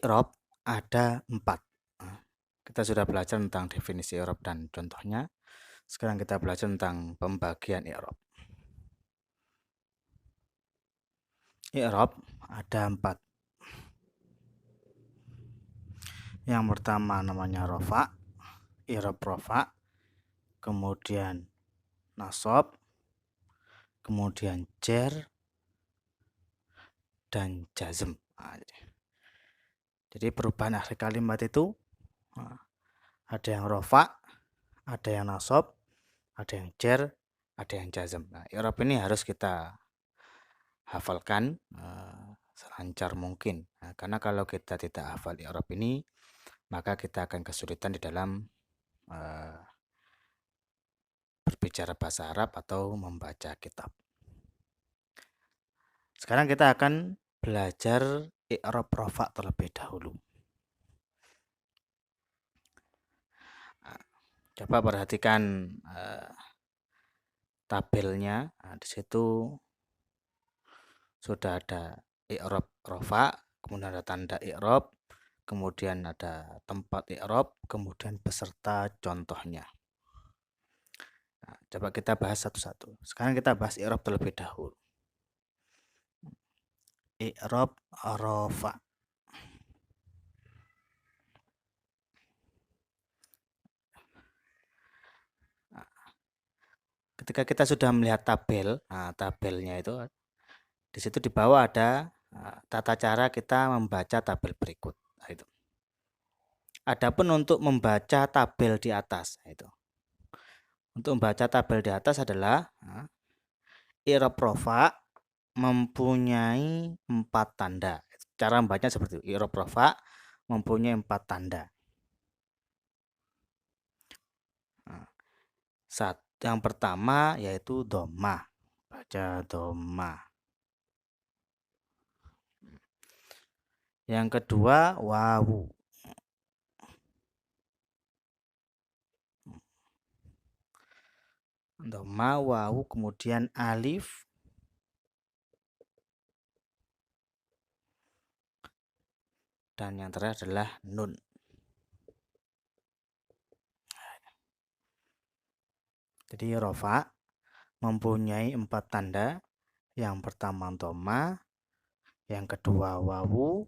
I'rab ada 4. Nah, kita sudah belajar tentang definisi i'rab dan contohnya. Sekarang kita belajar tentang pembagian i'rab. I'rab ada 4. Yang pertama namanya rofa, i'rab rofa, kemudian nasab, kemudian jar, dan jazm. Nah, jadi perubahan akhir kalimat itu ada yang rofa, ada yang nasab, ada yang jar, ada yang jazm. Nah, i'rab ini harus kita hafalkan selancar mungkin. Nah, karena kalau kita tidak hafal i'rab ini, maka kita akan kesulitan di dalam berbicara bahasa Arab atau membaca kitab. Sekarang kita akan belajar i'rab rofa terlebih dahulu. Nah, coba perhatikan tabelnya. Nah, di situ sudah ada i'rab rofa, kemudian ada tanda i'rab, kemudian ada tempat i'rab, kemudian beserta contohnya. Nah, coba kita bahas satu-satu. Sekarang kita bahas i'rab terlebih dahulu. I'rab rofa. Ketika kita sudah melihat tabel, nah, tabelnya itu di situ di bawah ada tata cara kita membaca tabel berikut. Nah, itu. Adapun untuk membaca tabel di atas, nah, itu. Untuk membaca tabel di atas adalah i'rab rofa mempunyai 4 tanda. Cara membacanya seperti itu. I'rab rofa mempunyai 4 tanda. Yang pertama yaitu dhammah. Baca dhammah. Yang kedua wawu. Dhammah, wawu, kemudian alif, dan yang terakhir adalah nun. Jadi rofa mempunyai 4 tanda. Yang pertama dhammah, yang kedua wawu,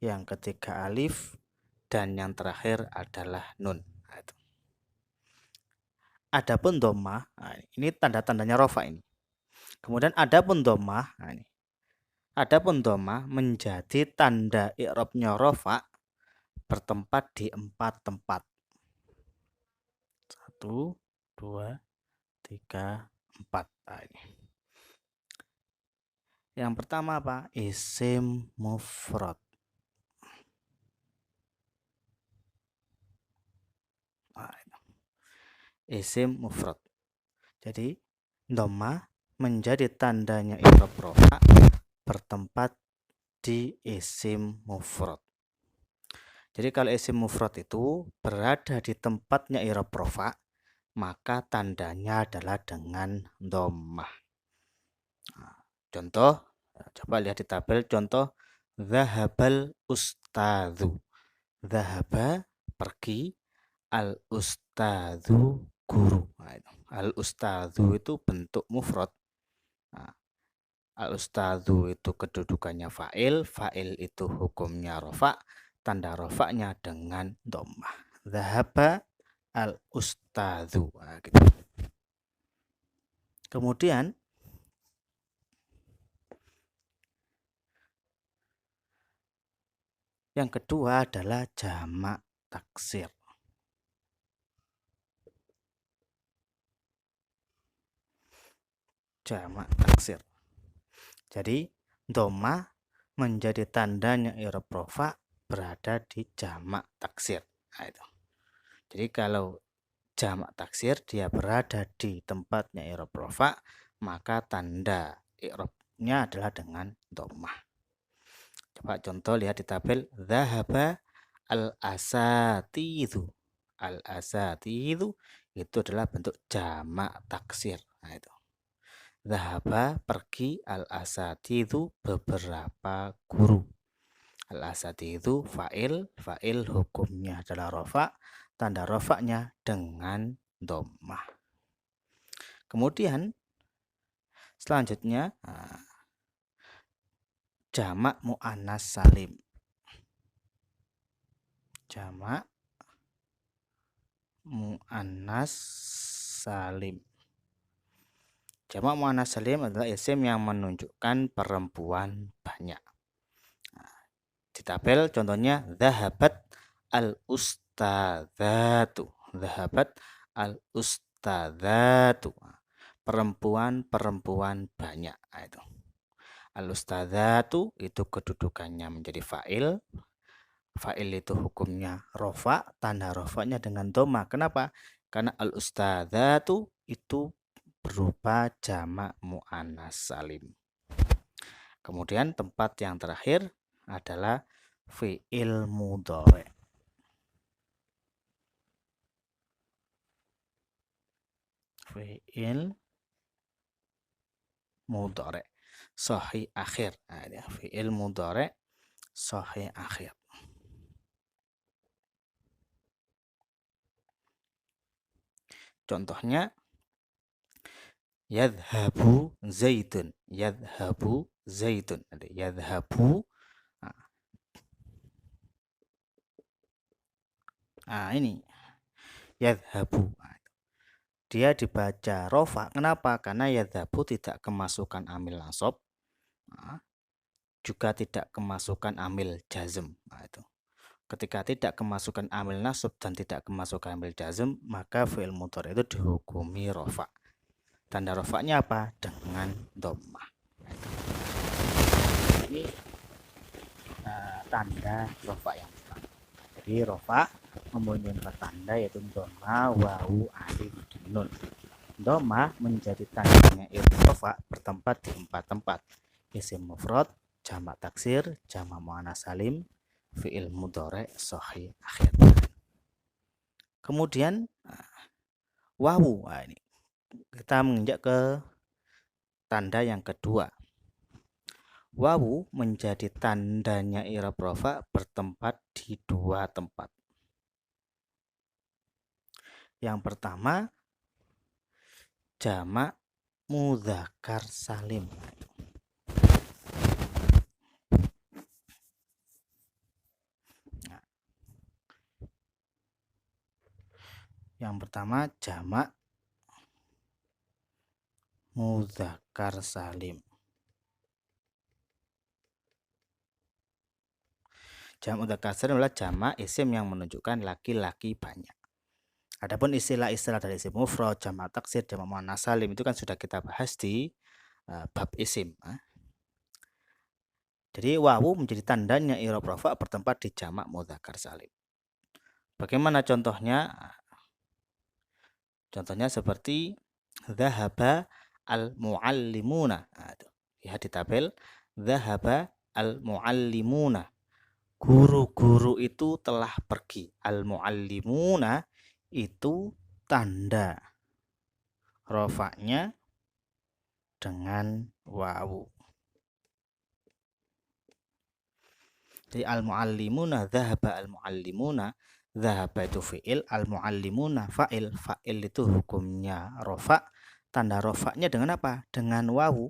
yang ketiga alif, dan yang terakhir adalah nun. Adapun dhammah, ini tanda-tandanya rofa ini. Kemudian adapun dhammah, adapun dhammah menjadi tanda i'rabnya rofa bertempat di 4 tempat. 1, 2, 3, 4. Yang pertama apa? Isim mufrad. Isim mufrad. Jadi dhammah menjadi tandanya i'rab rofa bertempat di isim mufrad. Jadi kalau isim mufrad itu berada di tempatnya i'rab rofa, maka tandanya adalah dengan dhammah. Contoh, coba lihat di tabel contoh zahabal ustadzu. Zahaba pergi, al ustadzu guru. Al ustadzu itu bentuk mufrad. Al ustadzu itu kedudukannya fa'il, fa'il itu hukumnya rofa, tanda rofanya dengan dhammah. Zahaba al ustadzu. Gitu. Kemudian yang kedua adalah jamak taksir. Jamak taksir. Jadi dhammah menjadi tandanya i'rab rofa berada di jamak taksir. Nah, itu. Jadi kalau jamak taksir dia berada di tempatnya i'rab rofa, maka tanda i'rabnya adalah dengan dhammah. Coba contoh lihat di tabel zahaba al-asatidzu. Al-asatidzu itu adalah bentuk jamak taksir. Nah, itu. Zahaba pergi al-asatidzu beberapa guru. Al-asadi itu fa'il, fa'il hukumnya adalah rofa, tanda rofaknya dengan dhammah. Kemudian selanjutnya jamak muannas salim. Jamak muannas salim. Jamak muannas salim adalah isim yang menunjukkan perempuan banyak. Di tabel contohnya dhahabat al-ustadzatu. Dhahabat al-ustadzatu. Perempuan-perempuan banyak. Nah, itu. Al-ustadzatu itu kedudukannya menjadi fa'il. Fa'il itu hukumnya rofa, tanda rofanya dengan doma. Kenapa? Karena al-ustadzatu itu berupa jamak muannas salim. Kemudian tempat yang terakhir adalah fi'il mudhari'. Fi'il mudhari' sahih akhir. Nah, ini fi'il mudhari' sahih akhir. Contohnya yadhhabu zaidun, yadhhabu zaidun. Ada yadhhabu. Ini yadhhabu. Dia dibaca rofa. Kenapa? Karena yadhhabu tidak kemasukan amil nasab, juga tidak kemasukan amil jazm. Nah, itu. Ketika tidak kemasukan amil nasab dan tidak kemasukan amil jazm, maka fi'il mudhari' itu dihukumi rofa. Tanda rofaknya apa? Dengan dhammah. Ini tanda rofa yang pertama. Jadi rofa mempunyai dua tanda, yaitu dhammah, wawu, alif, nun. Dhammah menjadi tandanya rofa bertempat di 4 tempat. Isim mufrad, jamak taksir, jamak muannas salim, fi'il mudhari' sahih akhir. Kemudian wawu. Nah, ini kita menginjak ke tanda yang kedua. Wawu menjadi tandanya i'rab rofa bertempat di 2 tempat. Yang pertama jamak mudzakkar salim. Yang pertama jamak mudzakkar salim. Jamak mudzakkar salim adalah jamak isim yang menunjukkan laki-laki banyak. Adapun istilah-istilah dari isim mufrad, jamak taksir, jamak muannas salim itu kan sudah kita bahas di bab isim. Jadi wawu menjadi tandanya i'rab rafa bertempat di jamak mudzakkar salim. Bagaimana contohnya? Contohnya seperti dhahaba al-muallimuna. Lihat di tabel, dhahaba al-muallimuna. Guru-guru itu telah pergi. Al-muallimuna itu tanda rofaknya dengan wawu. Jadi al-muallimuna, dhahaba al-muallimuna. Dhahaba itu fi'il, al-muallimuna fa'il. Fa'il itu hukumnya rofa. Tanda rofaknya dengan apa? Dengan wawu.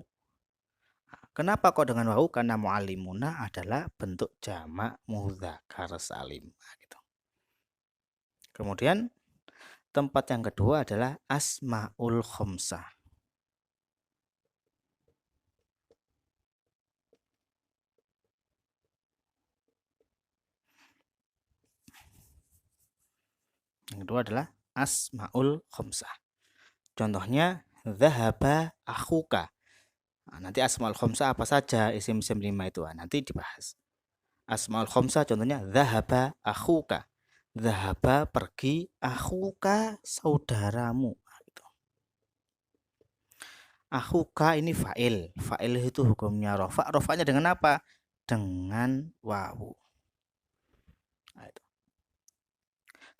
Kenapa kok dengan wawu? Karena muallimuna adalah bentuk jamak mudzakkar salim. Gitu. Kemudian tempat yang kedua adalah asmaul khamsah. Yang kedua adalah asmaul khamsah. Contohnya dhahaba akhuka. Nanti asmaul khamsah apa saja isim-isim 5 itu nanti dibahas. Asmaul khamsah contohnya dhahaba akhuka. Dhahaba pergi, akhuka saudaramu. Akhuka ini fa'il. Fa'il itu hukumnya rofa. Rofanya dengan apa? Dengan wawu. Nah, itu.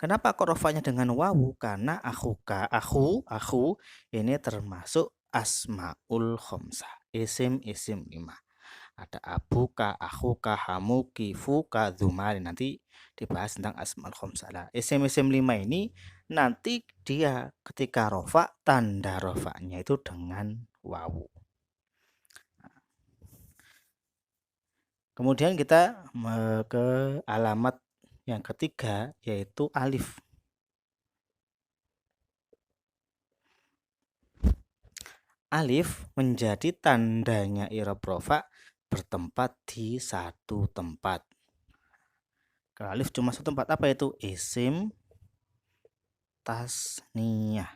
Kenapa kok rofanya dengan wawu? Karena akhuka, akhu ini termasuk asmaul khamsah. Isim-isim 5. Ada abuka, akhuka, hamuki, fuka, dzumali. Nanti dibahas tentang asmaul khamsah. Nah, isim-isim 5 ini nanti dia ketika rofa, tanda rofanya itu dengan wawu. Kemudian kita ke alamat yang ketiga, yaitu alif. Alif menjadi tandanya i'rab rofa bertempat di satu tempat. Kalau alif cuma satu tempat, apa itu? Isim tasniyah.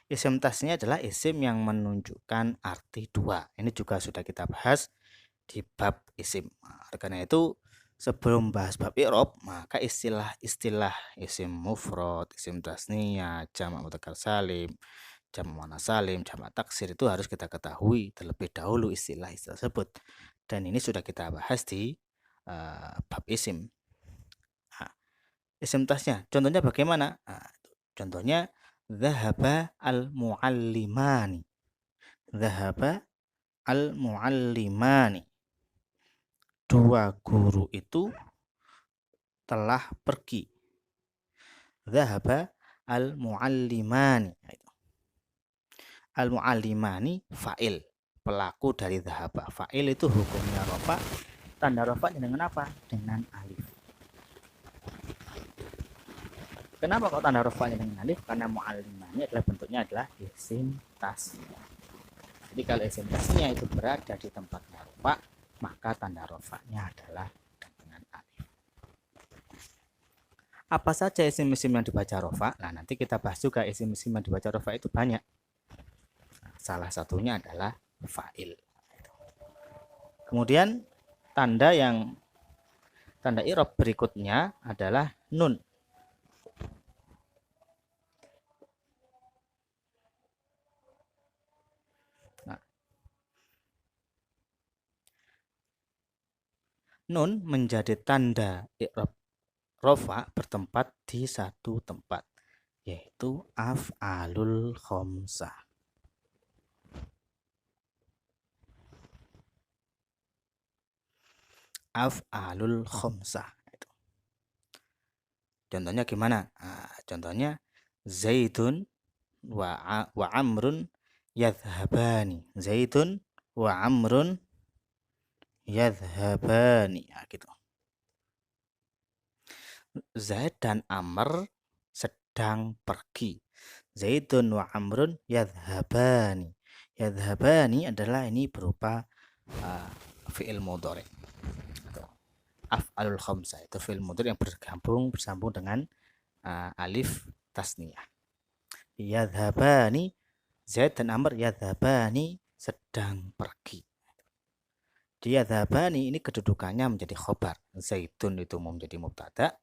Isim tasniyah adalah isim yang menunjukkan arti dua. Ini juga sudah kita bahas di bab isim. Karena itu sebelum bahas bab i'rab, maka istilah-istilah isim mufrad, isim tasniyah, jamak mudzakkar salim, jamak muannas salim, jamak taksir itu harus kita ketahui terlebih dahulu istilah-istilah tersebut. Dan ini sudah kita bahas di bab isim. Nah, isim tasnya, contohnya bagaimana? Nah, contohnya dzahaba al-muallimani. Dzahaba al-muallimani. Dua guru itu telah pergi. Dzahaba al-muallimani. Al-muallimani fa'il, pelaku dari dzahaba. Fa'il itu hukumnya rofa. Tanda rofanya dengan apa? Dengan alif. Kenapa kok tanda rofanya dengan alif? Karena muallimani adalah bentuknya adalah isim tasniyah. Jadi kalau isim tasniyah itu berada di tempatnya rofa, maka tanda rofanya adalah dengan alif. Apa saja isim-isim yang dibaca rofa? Nah, nanti kita bahas juga isim-isim yang dibaca rofa itu banyak. Nah, salah satunya adalah fa'il. Kemudian tanda i'rab berikutnya adalah nun. Nah, nun menjadi tanda i'rab rofa bertempat di satu tempat, yaitu af'alul khamsah. Af'alul khamsah. Contohnya gimana? Nah, contohnya Zaidun wa Amrun yadhhabani. Zaidun wa Amrun yadhhabani. Nah, gitu. Zaid dan Amr sedang pergi. Zaidun wa Amrun yadhhabani. Yadhhabani adalah ini berupa fi'il mudhari. Af'alul khamsah itu fi'il mudhari yang bersambung dengan alif tasniyah. Yadhhabani, Zaid dan Amr yadhhabani sedang pergi. Di yadhhabani ini kedudukannya menjadi khobar. Zaidun itu menjadi mubtada,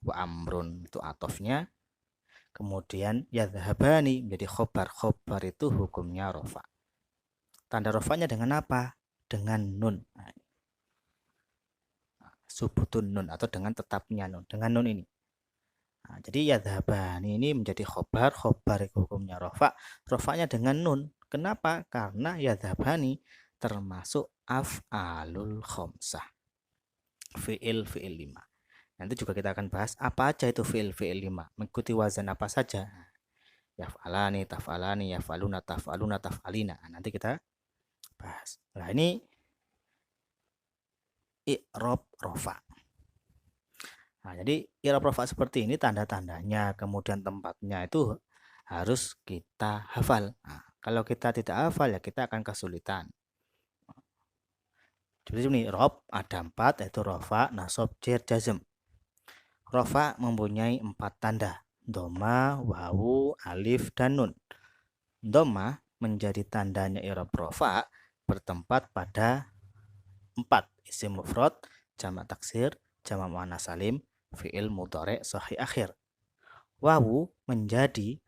wa Amrun itu atofnya. Kemudian yadhhabani menjadi khobar. Khobar itu hukumnya rofa. Tanda rofanya dengan apa? Dengan nun. Subutun nun atau dengan tetapnya nun. Dengan nun ini. Nah, jadi yadhhabani ini menjadi khobar. Khobar itu hukumnya rofa. Rofanya dengan nun. Kenapa? Karena yadhhabani termasuk af'alul khamsah. Fi'il 5. Nanti juga kita akan bahas apa aja itu fi'il 5. Mengikuti wazan apa saja. Yaf'alani, taf'alani, yaf'aluna, taf'aluna, taf'alina. Nanti kita bahas. Nah, ini i'rab rofa. Nah, jadi i'rab rofa seperti ini tanda-tandanya, kemudian tempatnya itu harus kita hafal. Nah, kalau kita tidak hafal ya kita akan kesulitan. Jadi ini rob ada 4, yaitu rofa, nasab, jer, jazm. Rofa mempunyai 4 tanda. Doma, wawu, alif, dan nun. Doma menjadi tandanya i'rab rofa bertempat pada 4. Isim mufrad, jamak taksir, jamak muannas salim, fi'il mudhari sahih akhir. Wawu menjadi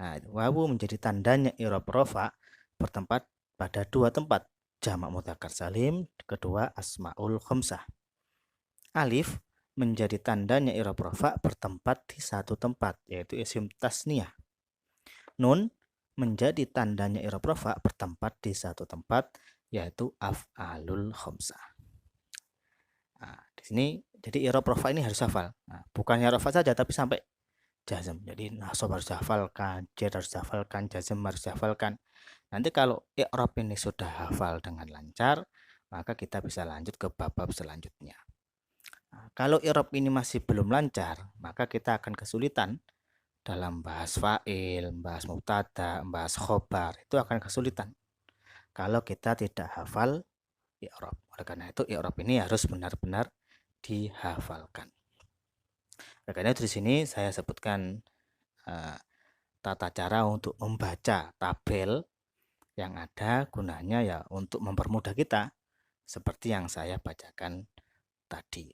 tandanya i'rab rofa bertempat pada 2 tempat. Jamak mudzakkar salim, kedua asmaul khamsah. Alif menjadi tandanya i'rab rofa bertempat di satu tempat, yaitu isim tasniyah. Nun menjadi tandanya i'rab rofa bertempat di satu tempat, yaitu af'alul khamsah. Nah, di sini jadi i'rab rafa ini harus hafal. Nah, bukan rafa saja tapi sampai jazm. Jadi nasab harus dihafalkan, jar harus dihafalkan, jazm harus dihafalkan. Nanti kalau i'rab ini sudah hafal dengan lancar, maka kita bisa lanjut ke bab-bab selanjutnya. Nah, kalau i'rab ini masih belum lancar, maka kita akan kesulitan dalam bahas fa'il, bahas mubtada, bahas khobar, itu akan kesulitan kalau kita tidak hafal i'rab. Oleh karena itu i'rab ini harus benar-benar dihafalkan. Oleh karena itu di sini saya sebutkan tata cara untuk membaca tabel yang ada, gunanya ya untuk mempermudah kita seperti yang saya bacakan tadi.